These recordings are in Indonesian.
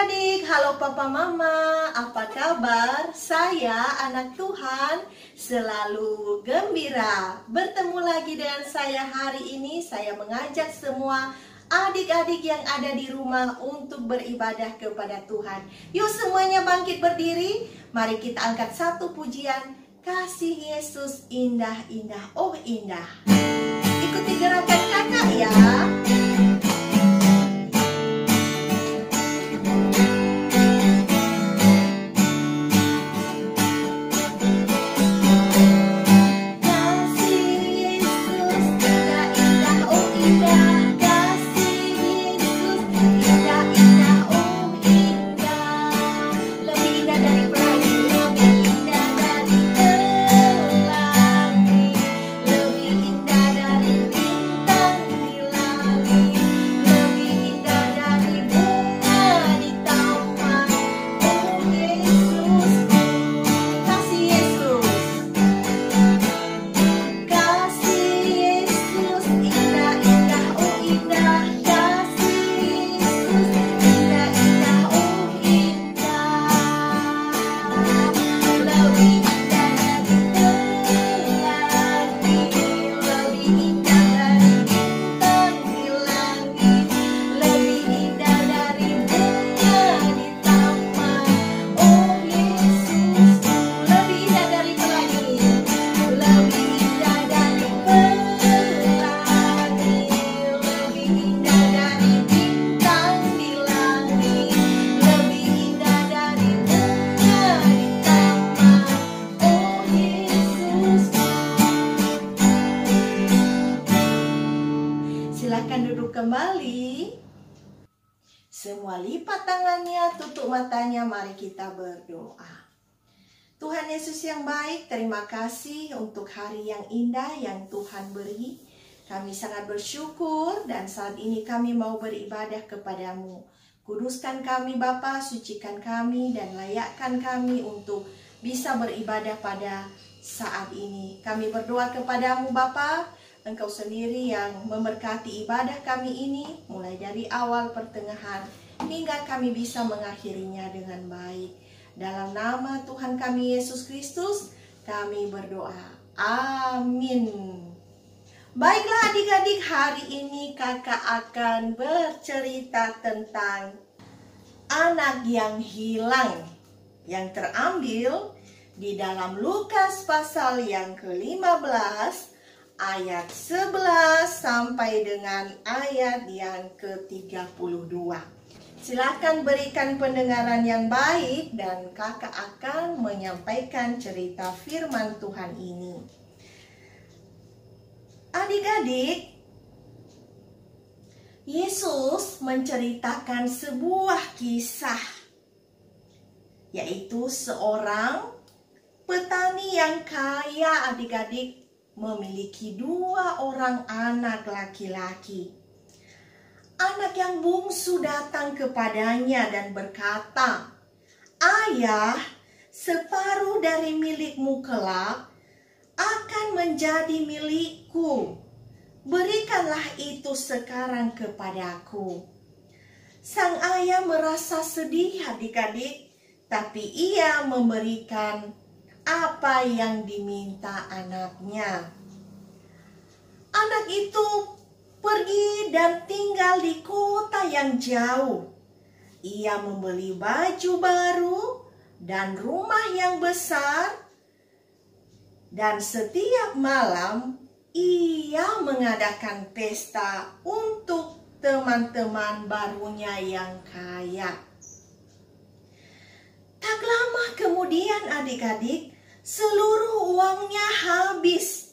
adik-adik, halo papa mama, apa kabar? Saya anak Tuhan selalu gembira. Bertemu lagi dengan saya hari ini. Saya mengajak semua adik-adik yang ada di rumah untuk beribadah kepada Tuhan. Yuk semuanya bangkit berdiri. Mari kita angkat satu pujian. Kasih Yesus indah-indah, oh indah. Ikuti gerakan kakak ya. Silakan duduk kembali. Semua lipat tangannya, tutup matanya, mari kita berdoa. Tuhan Yesus yang baik, terima kasih untuk hari yang indah yang Tuhan beri. Kami sangat bersyukur dan saat ini kami mau beribadah kepadamu. Kuduskan kami Bapa, sucikan kami dan layakkan kami untuk bisa beribadah pada saat ini. Kami berdoa kepadamu Bapa, Engkau sendiri yang memberkati ibadah kami ini, mulai dari awal, pertengahan, hingga kami bisa mengakhirinya dengan baik. Dalam nama Tuhan kami Yesus Kristus, kami berdoa. Amin. Baiklah adik-adik, hari ini kakak akan bercerita tentang anak yang hilang, yang terambil di dalam Lukas pasal yang ke-15, ayat 11 sampai dengan ayat yang ke-32. Silakan berikan pendengaran yang baik dan kakak akan menyampaikan cerita firman Tuhan ini. Adik-adik, Yesus menceritakan sebuah kisah, yaitu seorang petani yang kaya adik-adik memiliki 2 orang anak laki-laki. Anak yang bungsu datang kepadanya dan berkata, "Ayah, separuh dari milikmu kelak akan menjadi milikku. Berikanlah itu sekarang kepadaku." Sang ayah merasa sedih adik-adik, tapi ia memberikan apa yang diminta anaknya. Anak itu pergi dan tinggal di kota yang jauh. Ia membeli baju baru dan rumah yang besar, dan setiap malam ia mengadakan pesta untuk teman-teman barunya yang kaya. Tak lama kemudian adik-adik, seluruh uangnya habis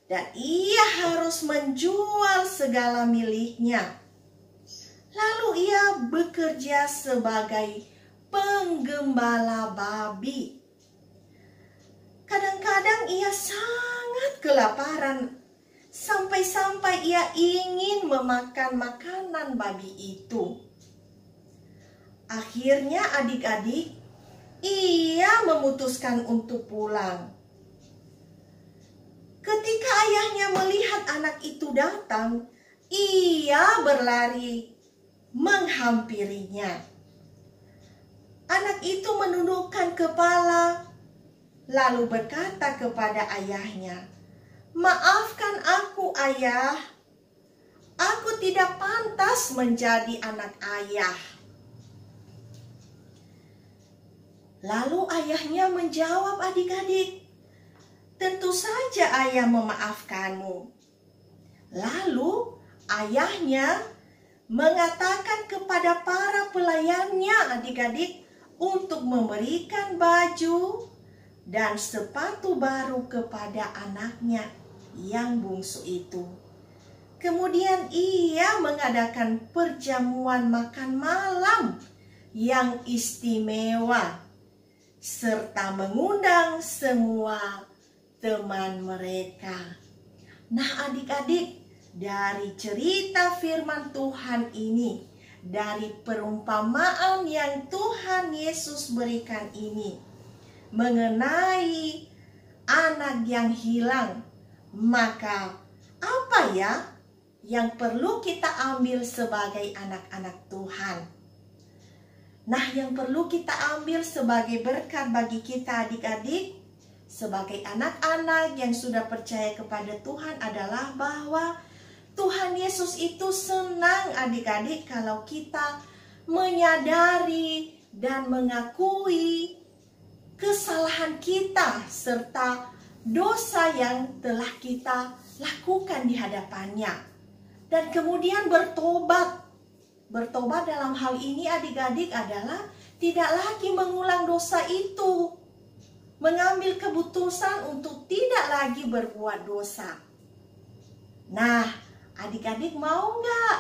dan ia harus menjual segala miliknya. Lalu ia bekerja sebagai penggembala babi. Kadang-kadang ia sangat kelaparan, sampai-sampai ia ingin memakan makanan babi itu. Akhirnya adik-adik, ia memutuskan untuk pulang. Ketika ayahnya melihat anak itu datang, ia berlari menghampirinya. Anak itu menundukkan kepala, lalu berkata kepada ayahnya, "Maafkan aku, ayah. Aku tidak pantas menjadi anak ayah." Lalu ayahnya menjawab, adik-adik, "Tentu saja ayah memaafkanmu." Lalu ayahnya mengatakan kepada para pelayannya, adik-adik, untuk memberikan baju dan sepatu baru kepada anaknya yang bungsu itu. Kemudian ia mengadakan perjamuan makan malam yang istimewa, serta mengundang semua teman mereka. Nah, adik-adik, dari cerita firman Tuhan ini, dari perumpamaan yang Tuhan Yesus berikan ini mengenai anak yang hilang, maka apa ya yang perlu kita ambil sebagai anak-anak Tuhan? Nah, yang perlu kita ambil sebagai berkat bagi kita adik-adik, sebagai anak-anak yang sudah percaya kepada Tuhan adalah bahwa Tuhan Yesus itu senang adik-adik kalau kita menyadari dan mengakui kesalahan kita serta dosa yang telah kita lakukan di hadapannya. Dan kemudian bertobat. Bertobat dalam hal ini adik-adik adalah tidak lagi mengulang dosa itu. Mengambil keputusan untuk tidak lagi berbuat dosa. Nah, adik-adik mau nggak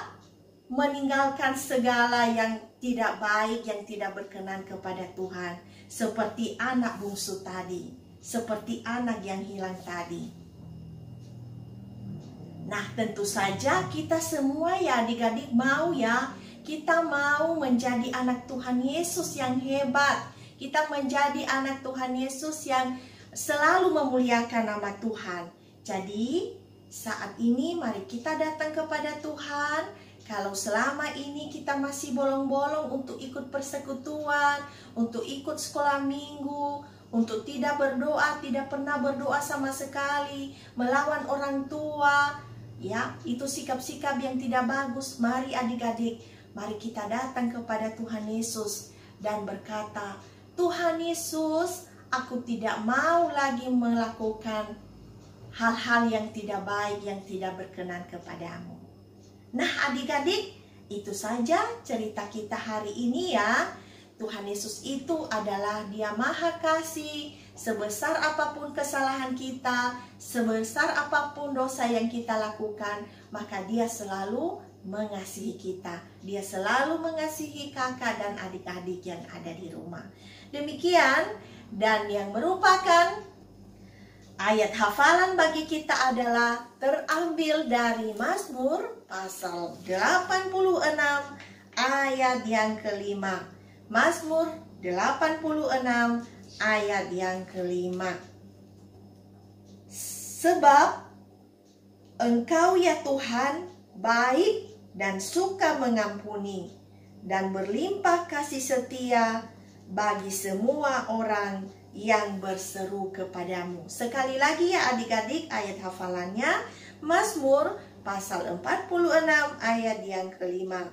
meninggalkan segala yang tidak baik, yang tidak berkenan kepada Tuhan? Seperti anak bungsu tadi, seperti anak yang hilang tadi. Nah, tentu saja kita semua ya adik-adik mau ya, kita mau menjadi anak Tuhan Yesus yang hebat. Kita menjadi anak Tuhan Yesus yang selalu memuliakan nama Tuhan. Jadi, saat ini mari kita datang kepada Tuhan. Kalau selama ini kita masih bolong-bolong untuk ikut persekutuan, untuk ikut sekolah minggu, untuk tidak berdoa, tidak pernah berdoa sama sekali, melawan orang tua, ya, itu sikap-sikap yang tidak bagus. Mari adik-adik, mari kita datang kepada Tuhan Yesus dan berkata, "Tuhan Yesus, aku tidak mau lagi melakukan hal-hal yang tidak baik, yang tidak berkenan kepadamu." Nah, adik-adik, itu saja cerita kita hari ini ya. Tuhan Yesus itu adalah Dia Maha Kasih. Sebesar apapun kesalahan kita, sebesar apapun dosa yang kita lakukan, maka Dia selalu mengasihi kita. Dia selalu mengasihi kakak dan adik-adik yang ada di rumah. Demikian, dan yang merupakan ayat hafalan bagi kita adalah terambil dari Mazmur pasal 86 ayat yang kelima. Mazmur 86 ayat yang kelima. Sebab Engkau ya Tuhan baik dan suka mengampuni dan berlimpah kasih setia bagi semua orang yang berseru kepadamu. Sekali lagi ya adik-adik, ayat hafalannya Mazmur pasal 46 ayat yang kelima.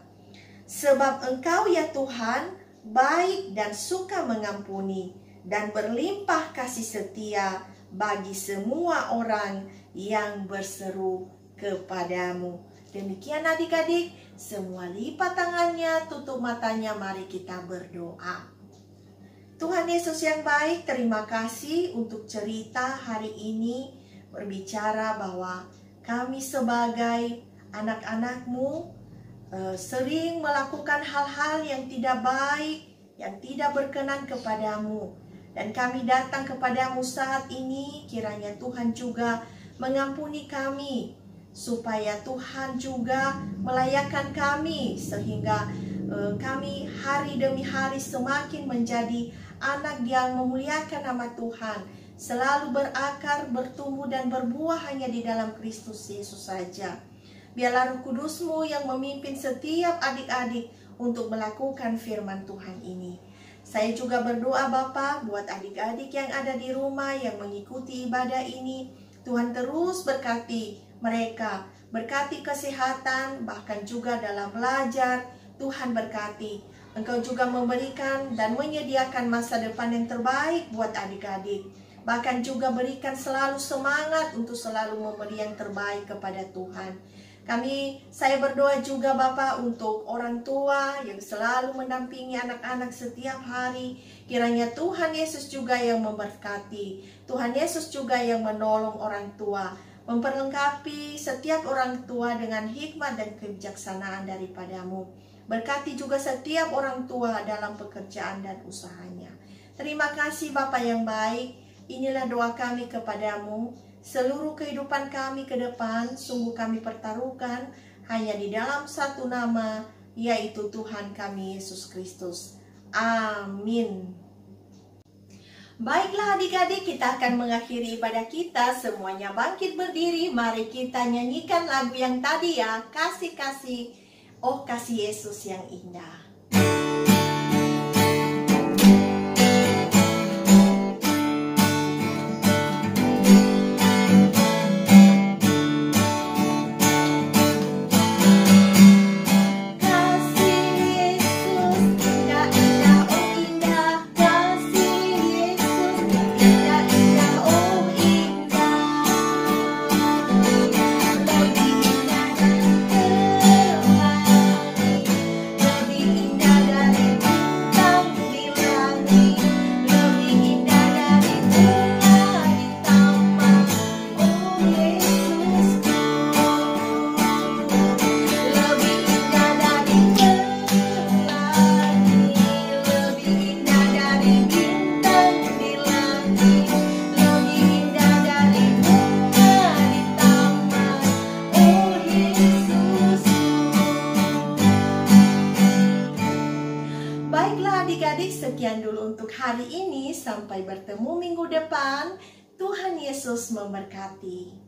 Sebab Engkau ya Tuhan baik dan suka mengampuni dan berlimpah kasih setia bagi semua orang yang berseru kepadamu. Demikian adik-adik, semua lipat tangannya, tutup matanya, mari kita berdoa. Tuhan Yesus yang baik, terima kasih untuk cerita hari ini berbicara bahwa kami sebagai anak-anak-Mu sering melakukan hal-hal yang tidak baik, yang tidak berkenan kepadamu. Dan kami datang kepadamu saat ini, kiranya Tuhan juga mengampuni kami, supaya Tuhan juga melayakkan kami, sehingga kami hari demi hari semakin menjadi anak yang memuliakan nama Tuhan, selalu berakar, bertumbuh dan berbuah hanya di dalam Kristus Yesus saja. Biarlah Roh Kudus-Mu yang memimpin setiap adik-adik untuk melakukan firman Tuhan ini. Saya juga berdoa Bapa buat adik-adik yang ada di rumah yang mengikuti ibadah ini. Tuhan terus berkati mereka, berkati kesehatan, bahkan juga dalam belajar. Tuhan berkati. Engkau juga memberikan dan menyediakan masa depan yang terbaik buat adik-adik. Bahkan juga berikan selalu semangat untuk selalu memberi yang terbaik kepada Tuhan. Saya berdoa juga Bapak untuk orang tua yang selalu mendampingi anak-anak setiap hari. Kiranya Tuhan Yesus juga yang memberkati. Tuhan Yesus juga yang menolong orang tua. Memperlengkapi setiap orang tua dengan hikmat dan kebijaksanaan daripadamu. Berkati juga setiap orang tua dalam pekerjaan dan usahanya. Terima kasih Bapa yang baik. Inilah doa kami kepadamu. Seluruh kehidupan kami ke depan sungguh kami pertaruhkan hanya di dalam satu nama, yaitu Tuhan kami Yesus Kristus. Amin. Baiklah adik-adik, kita akan mengakhiri ibadah kita. Semuanya bangkit berdiri. Mari kita nyanyikan lagu yang tadi ya. Kasih-kasih, oh kasih Yesus yang indah. Adik-adik, sekian dulu untuk hari ini. Sampai bertemu minggu depan. Tuhan Yesus memberkati.